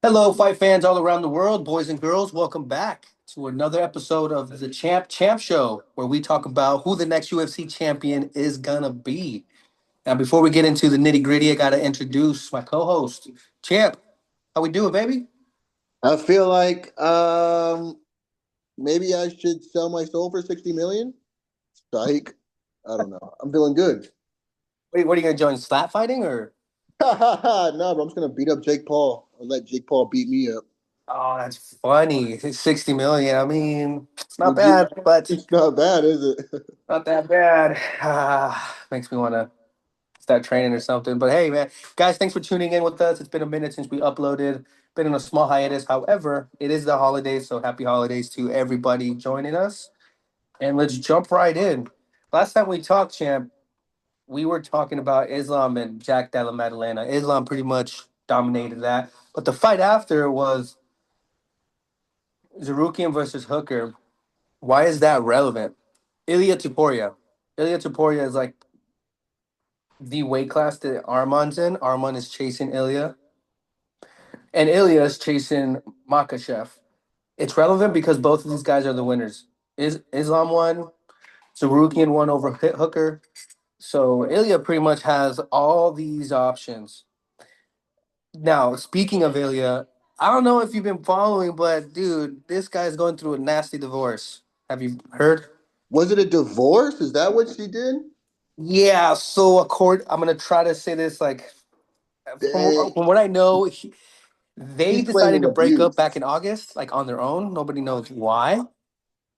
Hello, fight fans all around the world, boys and girls. Welcome back to another episode of the Champ Champ Show, where we talk about who the next UFC champion is gonna be. Now, before we get into the nitty gritty, I gotta introduce my co-host, Champ. How we doing, baby? I feel like maybe I should sell my soul for 60 million. Psych. I don't know. I'm feeling good. What are you gonna join? Slap fighting or? No, but I'm just gonna beat up Jake Paul and let Jake Paul beat me up. Oh, that's funny. It's 60 million. I mean, it's not Would you? bad, but It's not bad, is it? not that bad. Makes me wanna start training or something. But hey, man, guys, thanks for tuning in with us. It's been a minute since we uploaded. Been on a small hiatus. However, it is the holidays, so happy holidays to everybody joining us. And let's jump right in. Last time we talked, champ, we were talking about Islam and Jack Della Maddalena. Islam pretty much dominated that. But the fight after was Zarukian versus Hooker. Why is that relevant? Ilya Tuporia. Ilya Tuporia is like the weight class that Arman's in. Arman is chasing Ilya, and Ilya is chasing Makachev. It's relevant because both of these guys are the winners. Islam won, Sarukian won over Hooker. So Ilya pretty much has all these options. Now, speaking of Ilya, I don't know if you've been following, but dude, this guy's going through a nasty divorce. Have you heard? Was it a divorce? Is that what she did? Yeah, so I'm gonna try to say this like Dang. from what I know, they She's decided claiming to break up abuse. back in August, like on their own. Nobody knows why.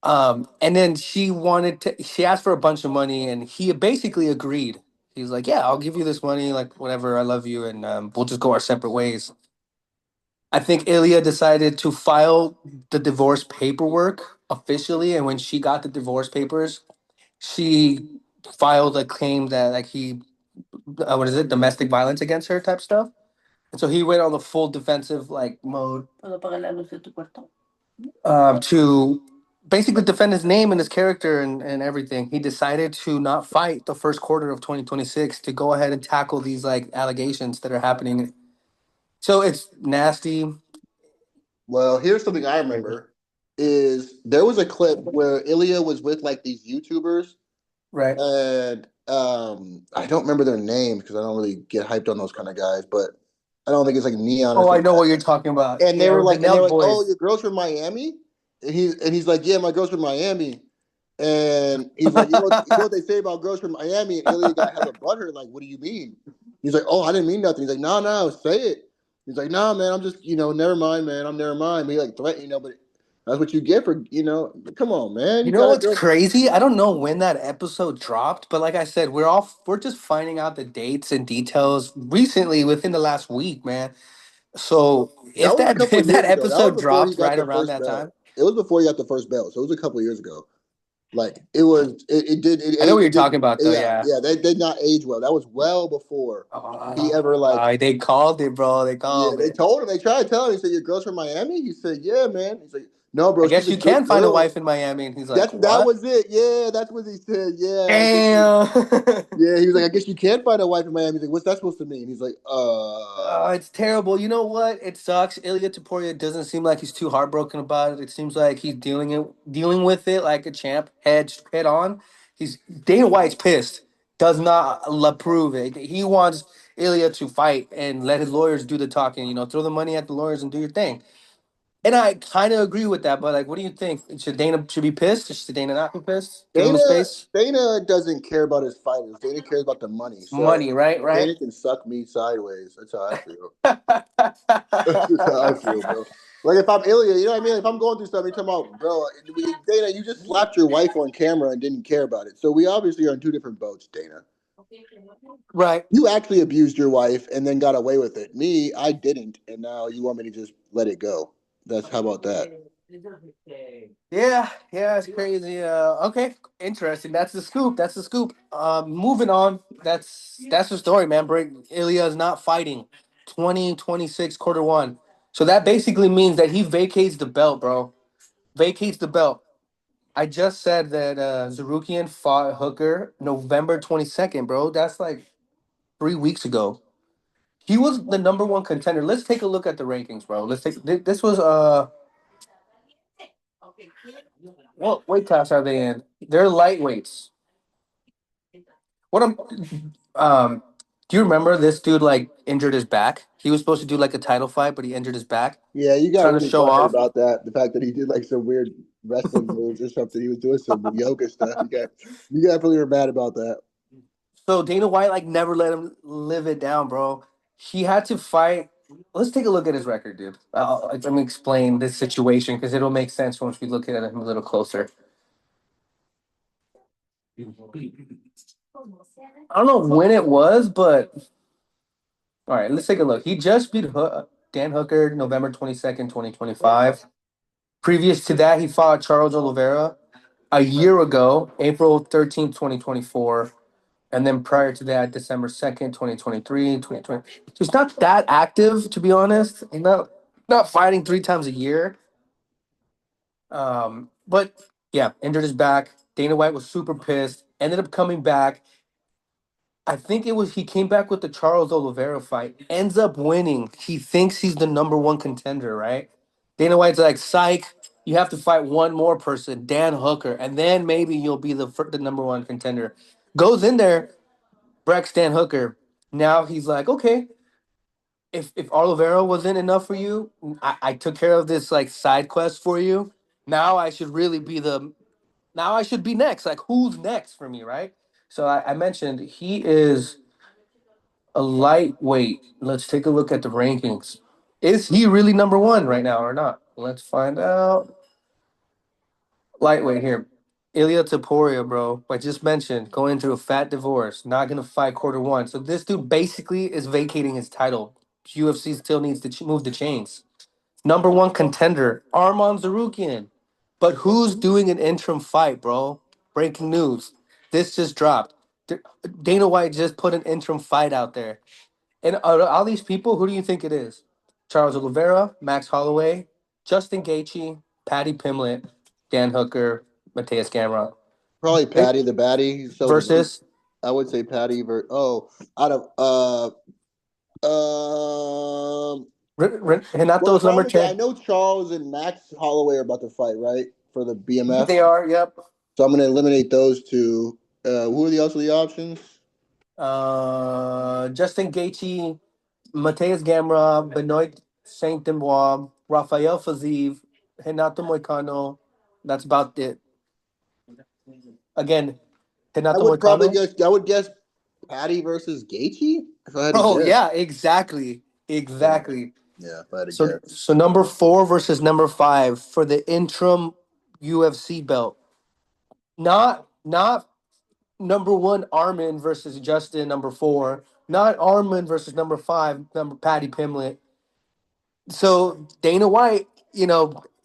And then she asked for a bunch of money, and he basically agreed. He was like, "Yeah, I'll give you this money, like whatever. I love you, and we'll just go our separate ways." I think Ilya decided to file the divorce paperwork officially, and when she got the divorce papers, she filed a claim that like he, what is it, domestic violence against her type stuff. And so he went on the full defensive like mode to basically defend his name and his character and everything. He decided to not fight the first quarter of 2026 to go ahead and tackle these like allegations that are happening. So it's nasty, Well, here's something I remember is there was a clip where Ilya was with like these YouTubers right? and I don't remember their names because I don't really get hyped on those kind of guys, but I don't think it's like Neon or Oh, I something know like what that. you're talking about. And Yeah, the they were Nelk like, "Oh, boys. your girl's from Miami," and he's like, "Yeah, my girl's from Miami." And he's like, you know what they say about girls from Miami?" And Ilya got hella butthurt, like, "What do you mean?" He's like, "Oh, I didn't mean nothing." He's like, "No, no, say it." He's like, "No, man, I'm just, never mind, man. I'm never mind." But he like threatened, but that's what you get for, come on, man. You You know got a what's girl. crazy? I don't know when that episode dropped, but like I said, we're just finding out the dates and details recently within the last week, man. So That if was a that couple if of that years ago. That was episode before he dropped got right the around first that belt. time, It was before he got the first belt, so it was a couple of years ago. Like I know what you're it did talking about though. yeah, Yeah. yeah, they did not age well. That was well before he ever like They called it, bro. They yeah, called they it. told him, they tried to tell him, he said, "Your girl's from Miami?" He said, "Yeah, man." He's like, "No, I bro, she's guess a you good can find a girl." wife in Miami, and he's like, That "What? was it. Yeah, that's what he said. Yeah, I guess you Damn." yeah, he was like, "I guess you can find a wife in Miami." He's like, "What's that supposed to mean?" He's like, It's terrible. You know what? It sucks. Ilya Taporia doesn't seem like he's too heartbroken about it. It seems like he's dealing with it like a champ, head on. He's Dana White's pissed. Does not approve it. He wants Ilya to fight and let his lawyers do the talking. Throw the money at the lawyers and do your thing. And I kind of agree with that. But like, what do you think? Should be pissed? Or should Dana not be pissed? Give him a Dana space. Dana doesn't care about his fighters. Dana cares about the money. So Money, right? Right. Dana can suck me sideways. That's how I feel. That's just how I feel, bro. Like if I'm Ilya, you know what I mean? If I'm going through something, you're talking about, bro, Dana, you just slapped your wife on camera and didn't care about it. So we obviously are in two different boats, Dana. Right. You actually abused your wife and then got away with it. Me, I didn't, and now you want me to just let it go. That's how about that? Yeah, yeah, it's crazy. Okay, interesting. That's the scoop. That's the scoop. Moving on. That's the story, man. Ilya is not fighting. 2026 quarter one. So that basically means that he vacates the belt, bro. Vacates the belt. I just said that Zarukian fought Hooker November 22nd, bro. That's like 3 weeks ago. He was the number one contender. Let's take a look at the rankings, bro. Let's take this was what weight class are they in? They're lightweights. What I'm do you remember this dude like injured his back? He was supposed to do like a title fight, but he injured his back Yeah, you got trying to really show butthurt off. about that. The fact that he did like some weird wrestling moves or something. He was doing some yoga stuff. You got really were mad about that. So Dana White like never let him live it down, bro. He had to fight. Let's take a look at his record, dude. Let me explain this situation because it'll make sense once we look at him a little closer. I don't know when it was, but all right, let's take a look. He just beat Dan Hooker November 22nd, 2025. Previous to that, he fought Charles Oliveira a year ago, April 13th, 2024. And then prior to that, December 2nd, 2023, 2020. So he's not that active, to be honest. He's not fighting three times a year. But yeah, injured his back. Dana White was super pissed. Ended up coming back. I think it was he came back with the Charles Oliveira fight. Ends up winning. He thinks he's the number one contender, right? Dana White's like, psych. You have to fight one more person, Dan Hooker, and then maybe you'll be the number one contender. Goes in there, Brex Dan Hooker. Now he's like, okay, if Oliveira wasn't enough for you, I took care of this like side quest for you. Now I should really be the now I should be next. Like who's next for me, right? So I mentioned he is a lightweight. Let's take a look at the rankings. Is he really number one right now or not? Let's find out. Lightweight here. Ilya Taporia, bro. I just mentioned going through a fat divorce, not gonna fight quarter 1. So this dude basically is vacating his title. UFC still needs to move the chains. Number one contender, Arman Zarukian. But who's doing an interim fight, bro? Breaking news. This just dropped. Dana White just put an interim fight out there. And out of all these people, who do you think it is? Charles Oliveira, Max Holloway, Justin Gaethje, Patty Pimlet, Dan Hooker, Mateus Gamrot. Probably It, Patty the Batty. So versus I would say Patty. Out of well, Renato's so I'm number gonna say I 10. know Charles and Max Holloway are about to fight, right? For the BMF. They are, yep. So I'm gonna eliminate those two. Who are the also the options? Justin Gaethje, Mateus Gamrot, Benoit Saint Demois, Rafael Faziev, Renato Moicano. That's about it. Again, Renato Moicano. I would guess Patty versus Gaethje if I had to Oh guess. yeah, exactly, Yeah, exactly. yeah, if I had to So guess. so number 4 versus number 5 for the interim UFC belt. Not number 1 Armin versus Justin number 4. Not Armin versus number 5 number Patty Pimlet. So Dana White,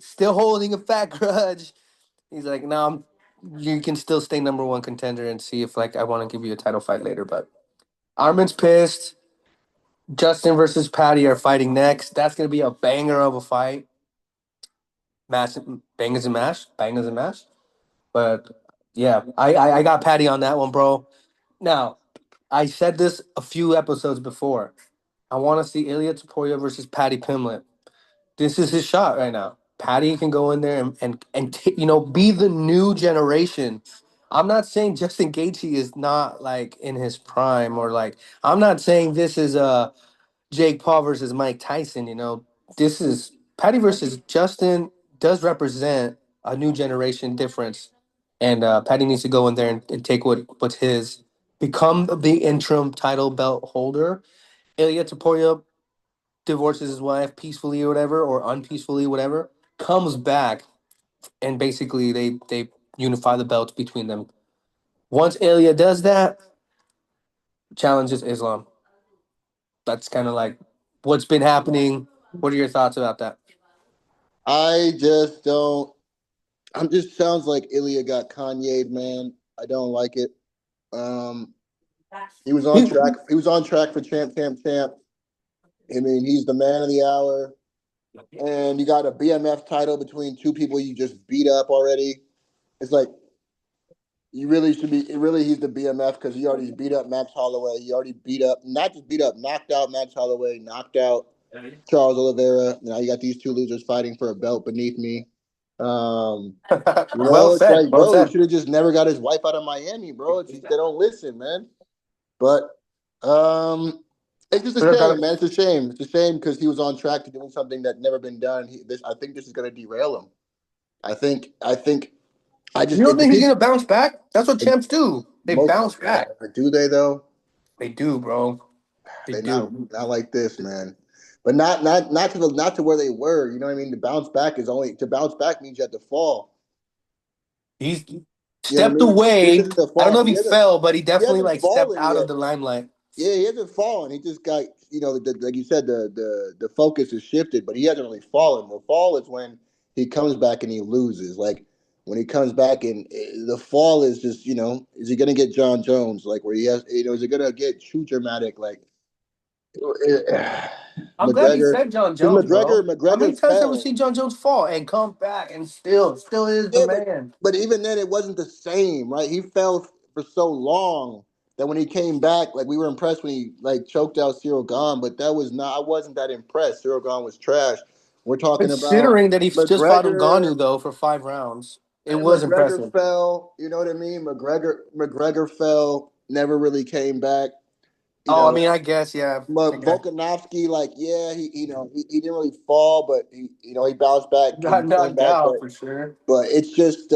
still holding a fat grudge. He's like, no, you can still stay number 1 contender and see if like I want to give you a title fight later. But Armin's pissed. Justin versus Patty are fighting next. That's gonna be a banger of a fight. Massive bangers and mash, bangers and mash. But yeah, I got Patty on that one, bro. Now, I said this a few episodes before. I want to see Ilya Taporia versus Patty Pimlet. This is his shot right now. Patty can go in there and be the new generation. I'm not saying Justin Gaethje is not like in his prime or like I'm not saying this is Jake Paul versus Mike Tyson. This is Patty versus Justin does represent a new generation difference, and Patty needs to go in there and take what's his, become the interim title belt holder. Ilya Taporia divorces his wife peacefully or whatever, or unpeacefully, whatever, comes back, and basically they unify the belts between them. Once Ilya does that, challenges Islam. That's kind of like what's been happening. What are your thoughts about that? I just don't. I'm just sounds like Ilya got Kanye'd, man. I don't like it. Um, he was on track. He was on track for champ. I mean, he's the man of the hour, and you got a BMF title between two people you just beat up already. It's like You really should be. Really, he's the BMF because he already beat up Max Holloway. He already beat up, not just beat up, knocked out Max Holloway, knocked out Charles Oliveira. Now you got these two losers fighting for a belt beneath me. Um, Well it's said. like, Well bro, he said. should have just never got his wife out of Miami, bro. They don't listen, man. But um, it's just a Should have shame, got man. It's a shame. It's a shame because he was on track to doing something that never been done. I think this is going to derail him. I think. I You just don't if think he's he gonna bounce back? That's what champs do. They most bounce back. do they though? They do, bro. They They do. not like this, man. But not to where they were. You know what I mean? To bounce back is only to bounce back means you have to fall. He's You know what I stepped mean? This away. isn't the I don't fall. know if he fell, but he He definitely hasn't like stepped fallen out of yet. the limelight. Yeah, he hasn't fallen. He just got like you said, the focus has shifted, but he hasn't really fallen. The fall is when he comes back and he loses. Like when he comes back and the fall is just is he gonna get John Jones like where he has is he gonna get too dramatic like I'm glad you McGregor said John because Jones, bro. How many McGregor times have we fell. seen John Jones fall and come back and still is the Yeah, man? but even then, it wasn't the same, right? He fell for so long that when he came back, like we were impressed when he like choked out Cyril Gahn, but that was not. I wasn't that impressed. Cyril Gahn was trash. We're talking about Considering that he just fought McGregor. Ngannou though for 5 rounds, it was McGregor impressive. fell. You know what I mean? McGregor fell. Never really came back. You Oh, I know, mean, I guess, yeah. I guess. Volkanovski, like yeah, he didn't really fall, but he bounced back Got and came knocked back, out for sure. but it's just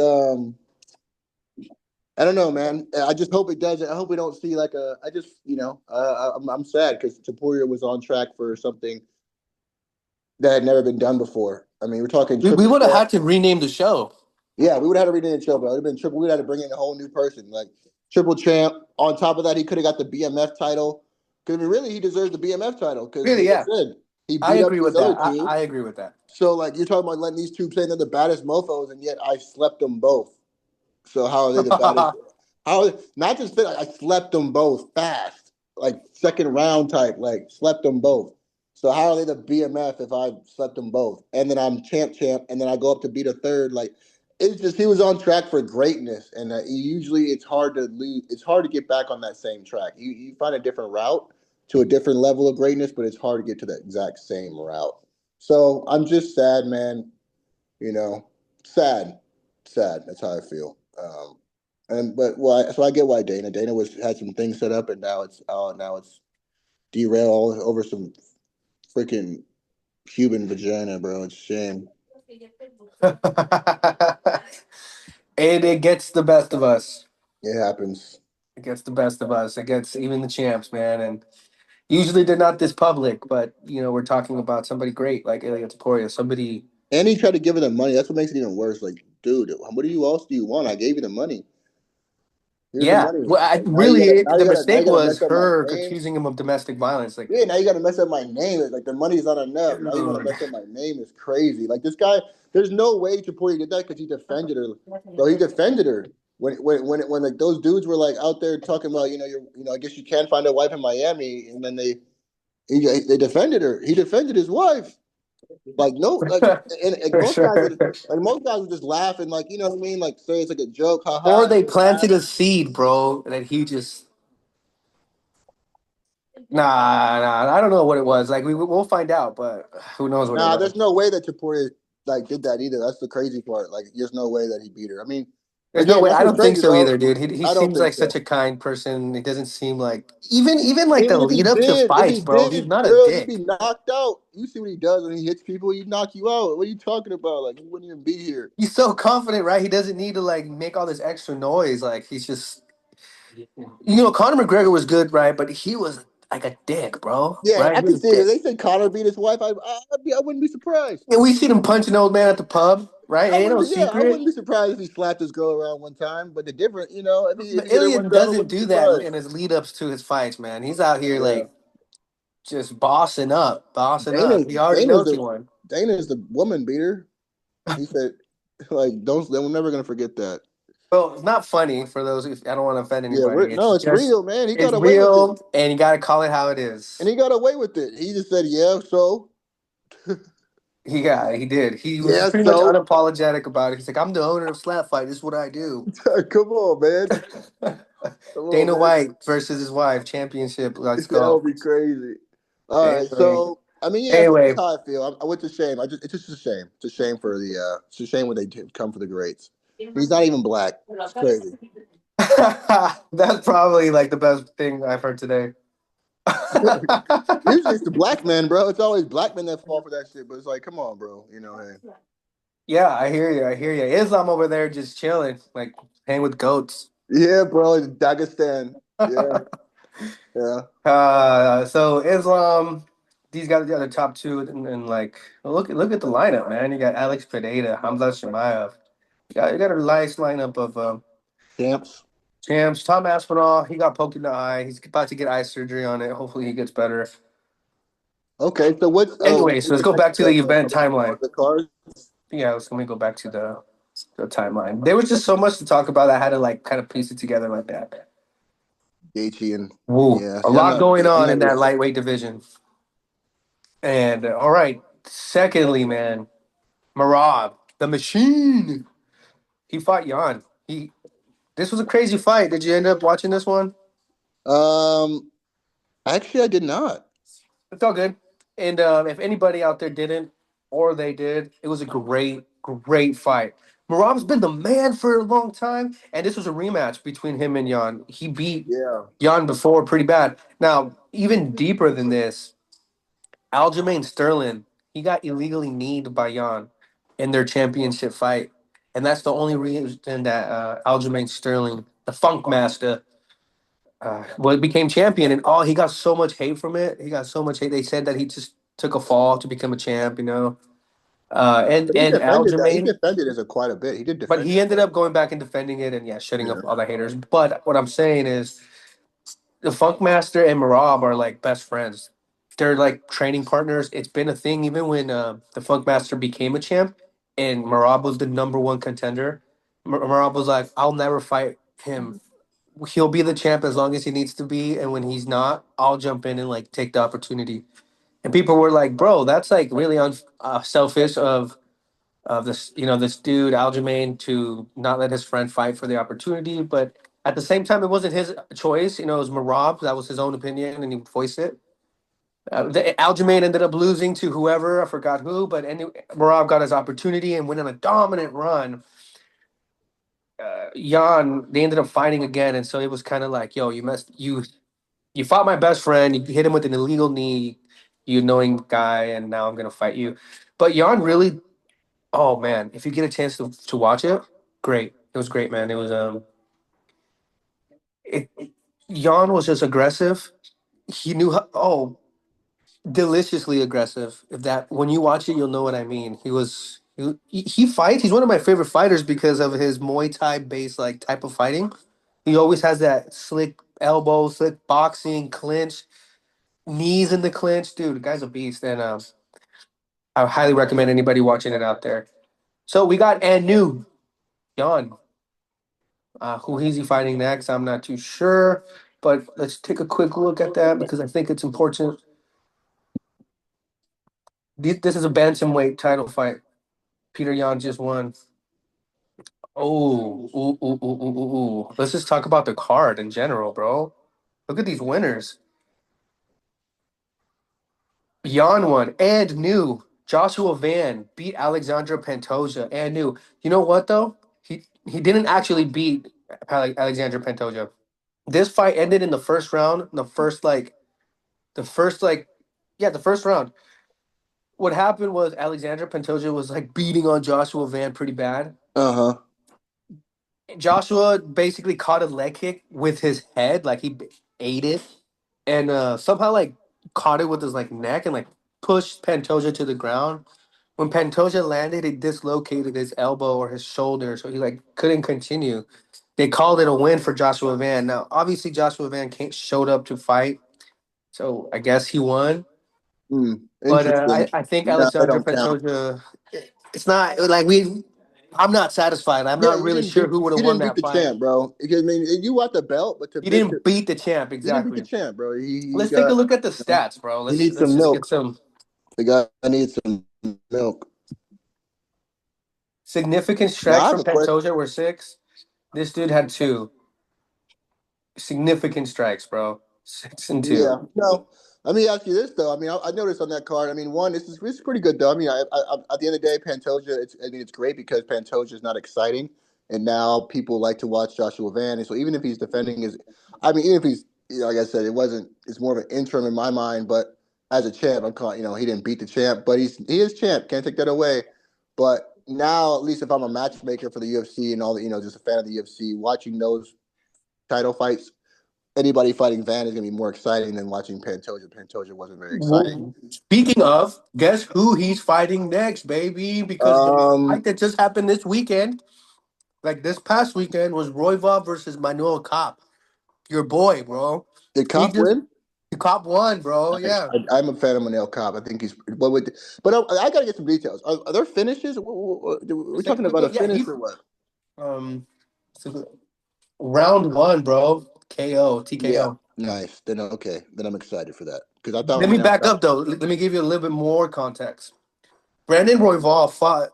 I don't know, man. I just hope it doesn't. I hope we don't see like a. I just, I'm sad because Taporia was on track for something that had never been done before. I mean, we're talking We triple would have champ. had to rename the show. Yeah, we would have had to rename the show, bro. It would have been triple. We would have had to bring in a whole new person, like triple champ. On top of that, he could have got the BMF title. Because I mean, really, he deserves the BMF title. Because Really, like I yeah. said, he I beat up agree these with other that. two. I agree with that. So like you're talking about letting these two say they're the baddest mofo's, and yet I slept them both. So how are they the baddest? How not just fit? Like, I slept them both fast, like second round type. Like slept them both. So how are they the BMF if I slept them both? And then I'm champ, and then I go up to beat a third. Like it's just he was on track for greatness, and usually it's hard to leave. It's hard to get back on that same track. You find a different route to a different level of greatness, but it's hard to get to that exact same route. So I'm just sad, man. You know, sad, sad. That's how I feel. And but why? So I get why Dana was had some things set up, and now it's derailed over some freaking Cuban vagina, bro. It's a shame. And it gets the best of us. It happens. It gets the best of us. It gets even the champs, man. And usually they're not this public, but we're talking about somebody great like Ilya Taporia, somebody. And he tried to give her the money. That's what makes it even worse. Like, dude, what do you else do you want? I gave you the money. Here's the Yeah, money. well, Like really, the now you mistake gotta was mess up my her name. accusing him of domestic violence. Like, Yeah, now you got to mess up my name. Like the money's not enough. Now you want to dude, mess up my name is crazy. Like this guy, there's no way Taporia did that because he defended her. Bro, he defended her when like those dudes were like out there talking about I guess you can't find a wife in Miami, and then they defended her. He defended his wife. Like no, and for sure. most guys would just laugh and like you know what I mean, like say it's like a joke, Or haha, and they just laugh. planted a seed, bro, that he just nah. I don't know what it was. Like we'll find out, but who knows what it Nah, was. there's no way that Taporia like did that either. That's the crazy part. Like, there's no way that he beat her. I mean, There's no again, way. that's I what's don't think crazy, so bro. either, dude. He I don't seems think like so. such a kind person. He doesn't seem like even like the Even if he lead up to did, fights, bro. He's not a bro, you'd be dick. knocked out. You see what he does when he hits people, he knock you out. What are you talking about? Like, he wouldn't even be here. He's so confident, right? He doesn't need to like make all this extra noise. Like he's just, Conor McGregor was good, right? But he was like a dick, bro. Yeah, Right? I He was can a see it. If dick. they said Connor beat his wife, I wouldn't be surprised. Yeah, we seen him punch an old man at the pub, right? Ain't no I secret. wouldn't be surprised if he slapped his girl around one time. But the different, if But he hit her one Ilya time, I doesn't wouldn't be do that surprised. in his lead ups to his fights, man. He's out here Yeah, like just bossing up, bossing Dana, up. He already Dana's knows he the won. Dana's the woman beater. He said, like, don't. We're never gonna forget that. Well, it's not funny for those. I don't want to offend Yeah, anybody. It's no, it's just real, man. He it's got away with it, real, and you got to call it how it and is. he got away with it. He just said, "Yeah, so." Yeah, he did. He was Yeah, pretty much so unapologetic about it. He's like, I'm the owner of Slap Fight. This is what I do. come on, man. Come on, Dana man. White versus his wife, championship. Let's That go. would be crazy. All right, Anyway, so I mean, yeah, that's anyway, how I feel. It's a shame. It's just a shame. It's a shame for it's a shame when they come for the greats. He's not even black. It's crazy. that's probably like the best thing I've heard today. Usually it's the black men, bro. It's always black men that fall for that shit. But it's like, come on, bro. Hey. Yeah, I hear you. I hear you. Islam over there just chilling, like hanging with goats. Yeah, bro. It's Dagestan. Yeah, yeah. So Islam, these guys are the top two, and like look at the lineup, man. You got Alex Pineda, Hamza Shemaev. You got a nice lineup of Champs. champs. Tom Aspinall, he got poked in the eye. He's about to get eye surgery on it. Hopefully, he gets better. Okay, so Anyway, so what's let's the go next back to the event on timeline. the card? Yeah, let me go back to the timeline. There was just so much to talk about. I had to like kind of piece it together like that. Gaethje and Woo, yeah. a See, lot going I'm on not in really. that lightweight division. And all right, secondly, man, Marab, the machine. He fought Jan. This was a crazy fight. Did you end up watching this one? Um, actually, I did not. It felt good. And if anybody out there didn't, or they did, it was a great fight. Marab's been the man for a long time, and this was a rematch between him and Jan. He beat Yeah. Jan before pretty bad. Now, even deeper than this, Aljamain Sterling, he got illegally kneed by Jan in their championship fight. And that's the only reason that Aljamain Sterling, the Funk Master, became champion. And he got so much hate from it. He got so much hate. They said that he just took a fall to become a champ, you know. And But he and defended that. He Aljamain, defended it quite a bit. He did but defend he it. ended up going back and defending it and yeah, shutting Yeah. up all the haters. But what I'm saying is the Funk Master and Marab are like best friends. They're like training partners. It's been a thing even when the Funk Master became a champ and Marab was the number one contender. Marab was like, I'll never fight him. He'll be the champ as long as he needs to be, and when he's not, I'll jump in and like take the opportunity. And people were like, "Bro, that's like really selfish of this, this dude Aljamain to not let his friend fight for the opportunity." But at the same time, it wasn't his choice. It was Marab. That was his own opinion, and he voiced it. Aljamain ended up losing to whoever I forgot who, but anyway, Marab got his opportunity and went on a dominant run. Jan, they ended up fighting again, and so it was kind of like, "Yo, you fought my best friend. You hit him with an illegal knee. You annoying guy, and now I'm gonna fight you." But Jan really, oh man, if you get a chance to watch it, great. It was great, man. It was it Jan was just aggressive. He knew deliciously aggressive. If that when you watch it, you'll know what I mean. He fights. He's one of my favorite fighters because of his Muay Thai based like type of fighting. He always has that slick elbow, slick boxing, clinch, knees in the clinch. Dude, the guy's a beast, and I highly recommend anybody watching it out there. So we got Anu Jan. Who he's he fighting next? I'm not too sure, but let's take a quick look at that because I think it's important. This is a bantamweight title fight. Peter Yan just won. Oh, ooh, ooh, ooh, ooh, ooh, ooh. Let's just talk about the card in general, bro. Look at these winners. Yan won and new. Joshua Van beat Alexandra Pantoja and new. You know what though? He didn't actually beat Alexandra Pantoja. This fight ended in the first round. The first yeah, the first round. What happened was Alexandra Pantoja was like beating on Joshua Van pretty bad. Uh huh. Joshua basically caught a leg kick with his head, like he ate it, and somehow like caught it with his like neck and like pushed Pantoja to the ground. When Pantoja landed, it dislocated his elbow or his shoulder, so he like couldn't continue. They called it a win for Joshua Van. Now, obviously, Joshua Van showed up to fight, so I guess he won. But Interesting. I think No, it Alexandra don't count. Pantoja, it's not like we. I'm not satisfied. I'm Yeah, not really sure who would have you won didn't beat that the fight. champ, bro. Because, I mean, you want the belt, but He didn't beat the champ he didn't beat the exactly. champ, bro. He Let's take a got look at the stats, bro. he Let's needs let's some just get milk. some. The guy needs some milk. Significant Now I strikes have from a question. Pantoja were six. This dude had two significant strikes, bro. Six and two. Yeah. No. Let me ask you this though. I mean, I noticed on that card. I mean, one, this is pretty good though. I mean, at the end of the day, Pantoja. I mean, it's great because Pantoja is not exciting, and now people like to watch Joshua Van. And so even if he's defending his, I mean, even if he's, like I said, it wasn't. It's more of an interim in my mind. But as a champ, I'm calling. He didn't beat the champ, but he is champ. Can't take that away. But now, at least if I'm a matchmaker for the UFC and all the, just a fan of the UFC, watching those title fights, anybody fighting Van is going to be more exciting than watching Pantoja. Pantoja wasn't very exciting. Speaking of, guess who he's fighting next, baby? Because the Um, fight that just happened this weekend, like this past weekend, was Royval versus Manuel Cop. Your boy, bro. did He Cop just win? Cop won, bro. Nice. Yeah. I'm a fan of Manel Cop. I think he's. But I got to get some details. Are there finishes? We're It's like talking about a yeah, finish or what? um so round one, bro. KO, Yeah, TKO. nice. Then okay, then I'm excited for that because I thought Let me Manel back Cop. up though. Let me give you a little bit more context. Brandon Royval fought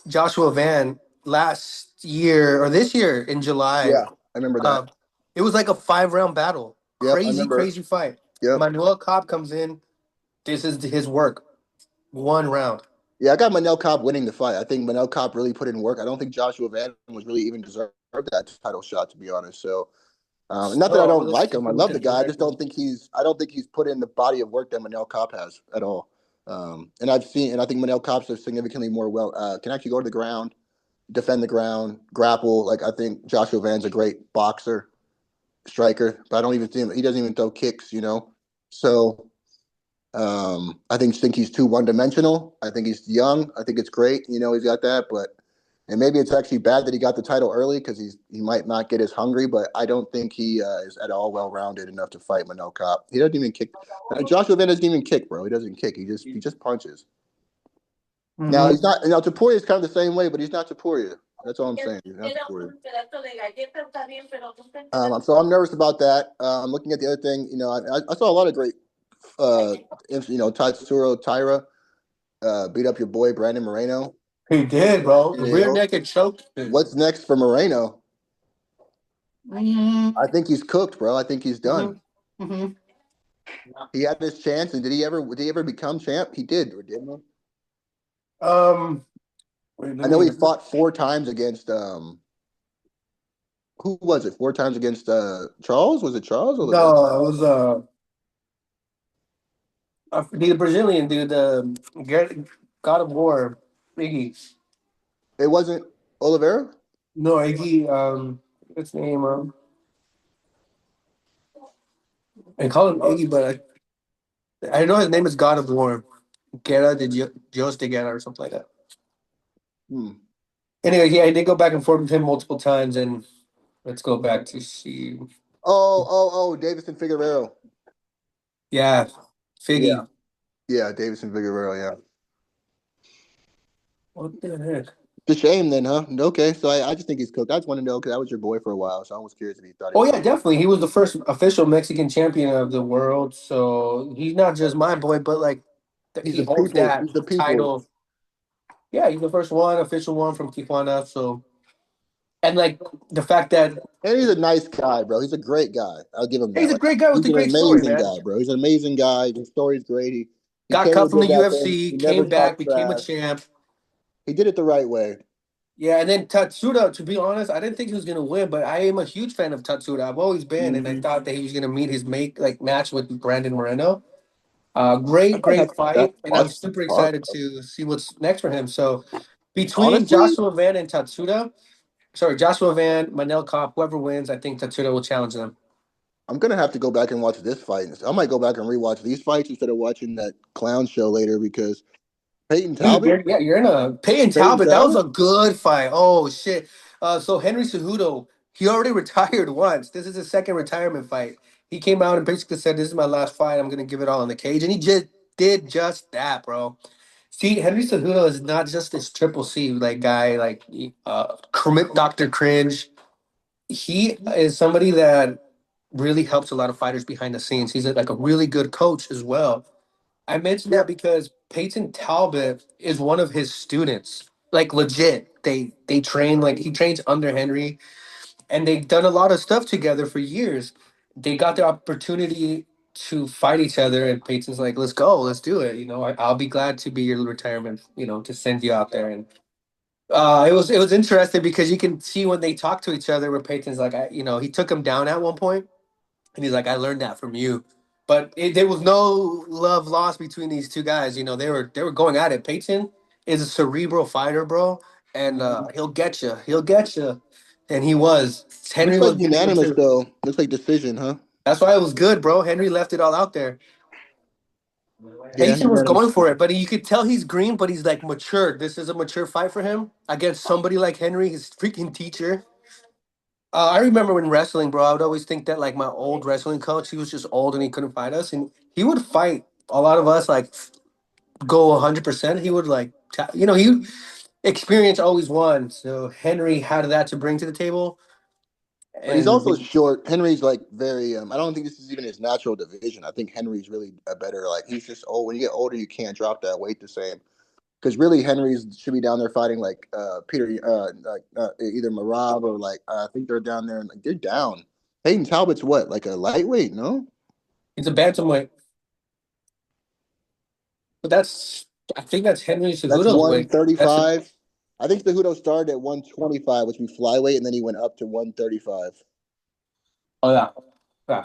Joshua Van last year or this year in July. Yeah, I remember that. Uh, it was like a 5 round battle. Yep, I Crazy, remember. crazy fight. Yep. Manuel Cobb comes in. This is his work. 1 round. Yeah, I got Manel Cop winning the fight. I think Manel Cop really put in work. I don't think Joshua Van was really even deserved that title shot, to be honest. So, not that I Oh, don't let's like take him. a I look love the at the guy. I just record. don't think he's. I don't think he's put in the body of work that Manel Cop has at all. And I've seen, and I think Manel Cop's are significantly more can actually go to the ground, defend the ground, grapple. Like I think Joshua Van's a great boxer, striker, but I don't even see him. He doesn't even throw kicks. So I think he's too one dimensional. I think he's young. I think it's great. He's got that, but and maybe it's actually bad that he got the title early because he might not get as hungry. But I don't think he is at all well rounded enough to fight Manel Cop. He doesn't even kick. Joshua Van doesn't even kick, bro. He doesn't kick. He just punches. Now Mm-hmm. he's not. Now Taporia is kind of the same way, but he's not Taporia. That's all I'm saying. He's not Taporia. So I'm nervous about that. I'm looking at the other thing. I saw a lot of great. Tatsuro Taira beat up your boy Brandon Moreno. He did, bro. Yeah. Rear naked choke. What's next for Moreno? Mm-hmm. I think he's cooked, bro. I think he's done. Mm-hmm. He had his chance, and did he ever become champ? He did, or didn't he? Um, wait, I know he fought 4 times against who was it? 4 times against Charles? Was it Charles or Oliveira? no, it was the Brazilian dude, God of War, Iggy. It wasn't Oliveira. No, Iggy. What's his name? I call him Iggy, but I know his name is God of War. Guerra de Dios de Guerra or something like that. Hmm. Anyway, yeah, I did go back and forth with him multiple times, and let's go back to see. Oh, Davison Figueroa. Yeah, Yeah, Figgy. yeah, Davison Figueroa. Yeah. What the heck? It's a shame then, huh? Okay, so I just think he's cooked. I just want to know because I was your boy for a while, so I was curious if he thought he Oh was yeah, cooked. definitely. He was the first official Mexican champion of the world, so he's not just my boy, but like He's he the holds people. that He's the people. title. Yeah, he's the first one, official one from Tijuana. So, and like the fact that And he's a nice guy, bro. He's a great guy. I'll give him he's that. a Like great guy with he's a an great story, amazing man. guy, bro. He's an amazing guy. His story's great. He Got came cut and from the did that thing. UFC, He never came back, talked became a trash. champ. He did it the right way. Yeah, and then Tatsuda, to be honest, I didn't think he was gonna win, but I am a huge fan of Tatsuda. I've always been, and I Mm-hmm. thought that he was gonna meet his match with Brandon Moreno. I Great, might have great to that fight, and I'm watch that super part. excited to see what's next for him. So between Honestly, Joshua Van and Tatsuda, sorry, Joshua Van, Manel Kopp, whoever wins, I think Tatsuda will challenge them. I'm gonna have to go back and watch this fight. I might go back and rewatch these fights instead of watching that clown show later because Peyton Dude, Talbot. you're in a Payne Peyton Talbot. That was Talbot. a good fight. Oh shit. So Henry Cejudo, he already retired once. This is his second retirement fight. He came out and basically said, "This is my last fight. I'm gonna give it all in the cage," and he just did just that, bro. See, Henry Cejudo is not just this triple C like guy, like Dr. Cringe. He is somebody that really helps a lot of fighters behind the scenes. He's like a really good coach as well. I mentioned that because Peyton Talbot is one of his students. Like legit. They train like he trains under Henry and they've done a lot of stuff together for years. They got the opportunity to fight each other and Peyton's like, let's go, let's do it. I'll be glad to be your retirement, to send you out there. And it was interesting because you can see when they talk to each other where Peyton's like, he took him down at one point and he's like, I learned that from you. But there was no love lost between these two guys. They were going at it. Peyton is a cerebral fighter, bro, and he'll get you. He'll get you. And he was. Henry Looks was like getting him unanimous too. though. Looks like decision, huh? That's why it was good, bro. Henry left it all out there. Yeah, Peyton was going unanimous. for it, but you could tell he's green, but he's like matured. This is a mature fight for him against somebody like Henry, his freaking teacher. I remember when wrestling, bro, I would always think that like my old wrestling coach, he was just old and he couldn't fight us, and he would fight a lot of us like go 100%. He would like, he experience always won. So Henry had that to bring to the table, But he's and also short. Henry's like very. I don't think this is even his natural division. I think Henry's really a better. Like he's just old. When you get older, you can't drop that weight the same. Because really, Henry's should be down there fighting like Peter, either Marab or like I think they're down there and like they're down. Hayden Talbot's what, like a lightweight? No, he's a bantamweight. But I think that's Henry that's Cejudo's one weight. thirty That's five. I think Cejudo started at 125, which would be flyweight, and then he went up to 135. oh yeah, yeah.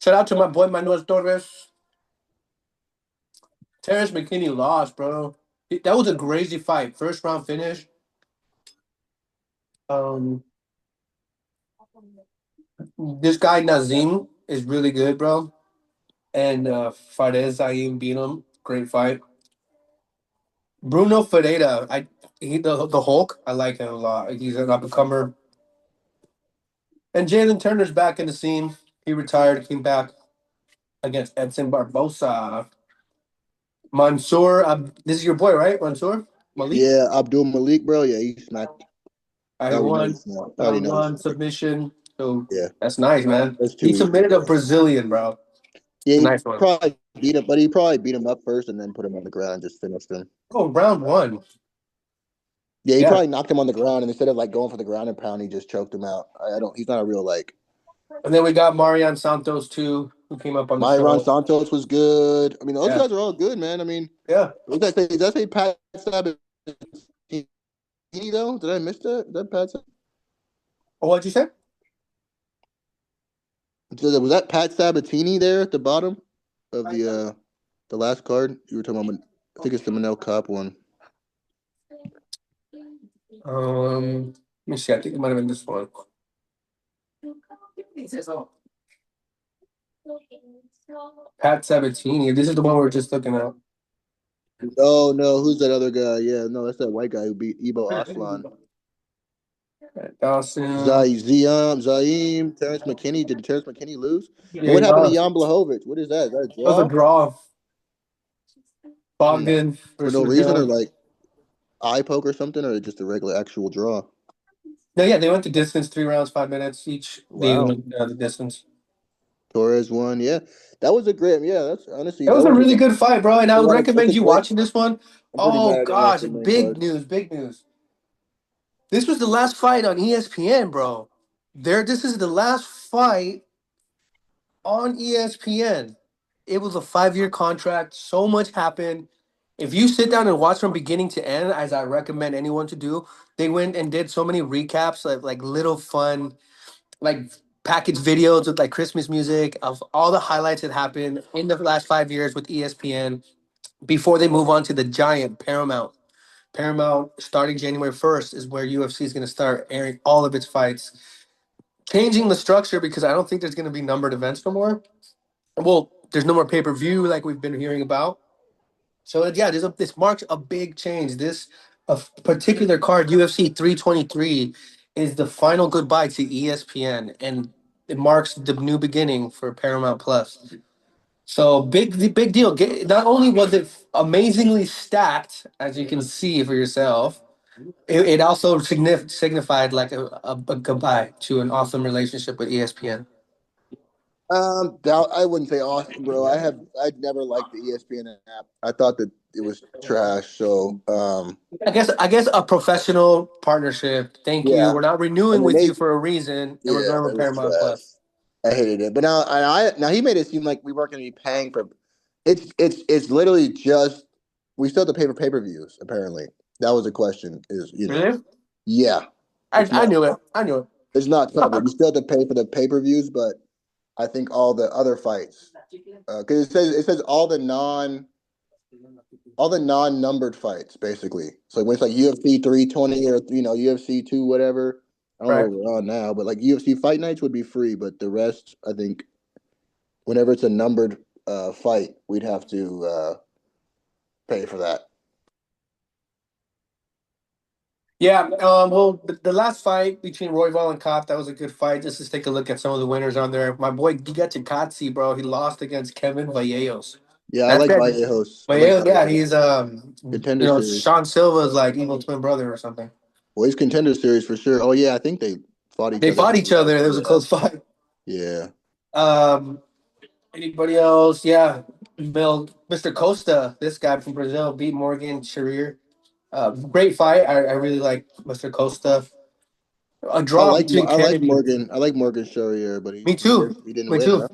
Shout out to my boy Manuel Torres. Terrence McKinney lost, bro. That was a crazy fight. First round finish. Um, this guy Nazim is really good, bro. And Fadez Zaim beat him. Great fight. Bruno Ferreira, the Hulk. I like him a lot. He's an up and comer. And Jalen Turner's back in the scene. He retired, came back against Edson Barbosa. Mansoor, this is your boy, right? Mansoor Malik. Yeah, Abdul Malik, bro. Yeah, he smacked. I He already know won he's smart. I already round know he's one smart. submission. So Yeah, that's nice, man. that's He too easy, submitted a bro. Brazilian, bro. Yeah, he Nice one. probably beat him, but he probably beat him up first and then put him on the ground and just finished him. Oh, round one. Yeah, he Yeah. probably knocked him on the ground, and instead of like going for the ground and pound, he just choked him out. I don't. He's not a real like. And then we got Marian Santos too, who came up on the Myron show. Santos was good. I mean, those Yeah. guys are all good, man. I mean, Yeah. what did I say? Did I say Pat Sabatini though? Did I miss that? Is that Pat? Oh, what'd you say? Was that Pat Sabatini there at the bottom of the last card you were talking about? I think it's the Manel Cop one. Let me see. I think it might have been this one. Pat Sabatini. This is the one we are just looking at. Oh no, who's that other guy? Yeah, no, that's that white guy who beat Ebo Aslan. Dawson. Zaim, Terrence McKinney. Did Terrence McKinney lose? And Yeah, he what happened to lost. Jan Blachowicz? What is that? Is that a That was a draw? draw. Hmm. Bogdan For versus no reason, or Miguel. like eye poke or something, or just a regular actual draw? No, yeah, they went the distance, 3 rounds, 5 minutes each. They Wow. went the distance. Torres won. Yeah, that was a great. Yeah, that's honestly It was that a was really good fight, bro, and I would that's a recommend you great. watching this one. I'm pretty Oh mad I didn't watch gosh, the main big card. news, big news. This was the last fight on ESPN, bro. This is the last fight on ESPN. It was a 5 year contract. So much happened. If you sit down and watch from beginning to end, as I recommend anyone to do, they went and did so many recaps, like little fun, like package videos with like Christmas music of all the highlights that happened in the last 5 years with ESPN before they move on to the giant Paramount. Paramount starting January 1st is where UFC is going to start airing all of its fights, changing the structure because I don't think there's going to be numbered events no more. Well, there's no more pay per view like we've been hearing about. So yeah, this marks a big change. This a particular card, UFC 323, is the final goodbye to ESPN, and it marks the new beginning for Paramount Plus. So big deal. Not only was it amazingly stacked, as you can see for yourself, it also signified like a goodbye to an awesome relationship with ESPN. I wouldn't say awesome, bro. I'd never liked the ESPN app. I thought that it was trash. So, I guess a professional partnership. Thank you. yeah. We're not I renewing mean, with you for a reason, and we're yeah, going with it was Paramount trash. Plus. I hated it. But now he made it seem like we weren't going to be paying for. It's literally just we still have to pay for pay-per-views. Apparently, that was the question. Really? Yeah, I, it's I not knew it. I knew it. it's not covered. We still have to pay for the pay-per-views, but I think all the other fights because it says all the non-numbered fights basically. So when it's like UFC 320 or UFC 2 whatever. I don't know Right. what we're on now, but like UFC fight nights would be free, but the rest I think whenever it's a numbered fight, we'd have to pay for that. Yeah. Well, the last fight between Royval and Kopp, that was a good fight. Just to take a look at some of the winners on there. My boy Giga Chikadze, bro, he lost against Kevin Vallejo. Yeah, I That's like that. Vallejo's. I like Vallejo, yeah, Vallejo's he's contender series. Sean Silva's like evil twin brother or something. Well, he's contender series for sure. Oh yeah, I think they fought each They other fought this each week. other. There was a Yeah, close fight. yeah. Um, Anybody else? Yeah, Mr. Costa, this guy from Brazil, beat Morgan Sharir. Great fight. I really like Mr. Costa. A draw between Kennedy. I like Morgan Charrier, but he Me too. he didn't Me win, too. huh?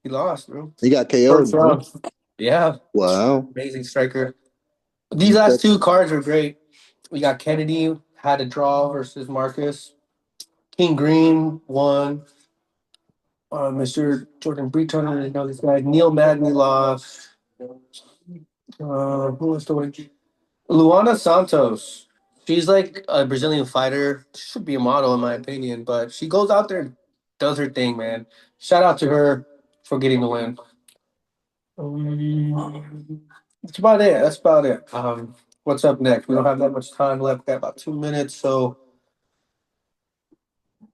He lost, bro. He got KO'd, First huh? round. Yeah, Wow. amazing striker. These You said last two cards are great. We got Kennedy had a draw versus Marcus. King Green won. Mr. Jordan Breton, I didn't know this guy. Neil Magny lost. Who was the one? Luana Santos. She's like a Brazilian fighter. She should be a model in my opinion, but she goes out there and does her thing, man. Shout out to her for getting the win. That's about it. That's about it. What's up next? We don't have that much time left. Got about 2 minutes, so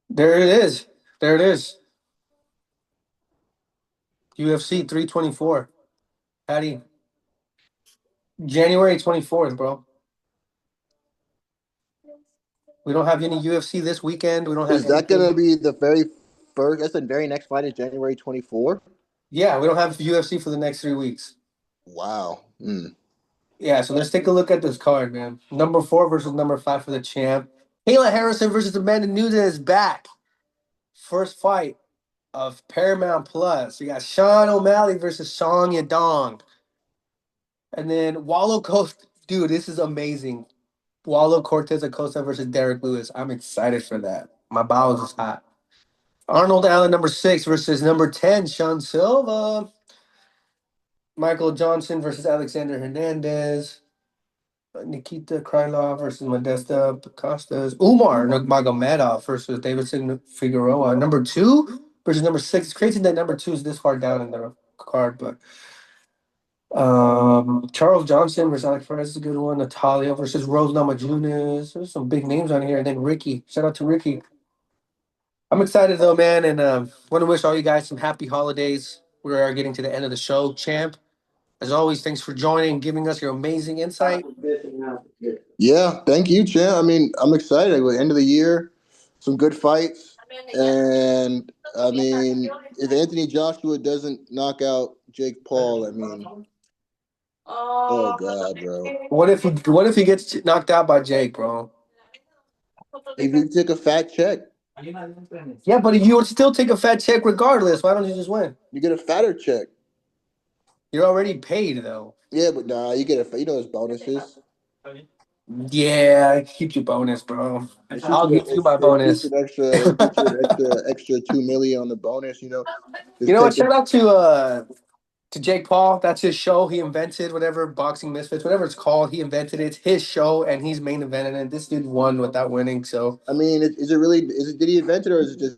there it is. There it is. UFC 324. Patty, January 24th, bro. We don't have any UFC this weekend. We don't have is that gonna anything. be the very first? That's the very next fight is January 24th. Yeah, we don't have UFC for the next 3 weeks. Wow. Hmm. Yeah, so let's take a look at this card, man. Number 4 versus number 5 for the champ. Kayla Harrison versus Amanda Nunes is back. First fight of Paramount Plus. We got Sean O'Malley versus Song Yadong. And then Wallow Coast. Dude, this is amazing. Wallow Cortez Acosta versus Derek Lewis. I'm excited for that. My bowels is hot. Arnold Allen, number 6 versus number 10, Sean Silva. Michael Johnson versus Alexander Hernandez. Nikita Krylov versus Modesta Costas. Umar Nurmagomedov versus Davidson Figueroa. Number 2 versus number 6. It's crazy that number 2 is this far down in the card, but Charles Johnson versus Alex Perez is a good one. Natalia versus Rose Namajunas. There's some big names on here. And then Ricky. Shout out to Ricky. I'm excited though, man, and want to wish all you guys some happy holidays. We are getting to the end of the show, champ. As always, thanks for joining and giving us your amazing insight. Yeah, thank you, champ. I mean, I'm excited. With the end of the year, some good fights, and I mean, if Anthony Joshua doesn't knock out Jake Paul, I mean, oh God, bro. What if he gets knocked out by Jake, bro? If you took a fat check, Yeah, but you would still take a fat check regardless. Why don't you just win? you get a fatter check. You're already paid though. Yeah, but nah, you get those bonuses. Yeah, keep your bonus, bro. I'll give you my bonus. They shoot you an extra 2 million on the bonus. You Just know what? take it. Shout out to Jake Paul. That's his show. He invented whatever boxing misfits, whatever it's called. He invented it. It's his show, and he's main evented it. This dude won without winning. So I mean, is it really? Is it? Did he invent it or is it just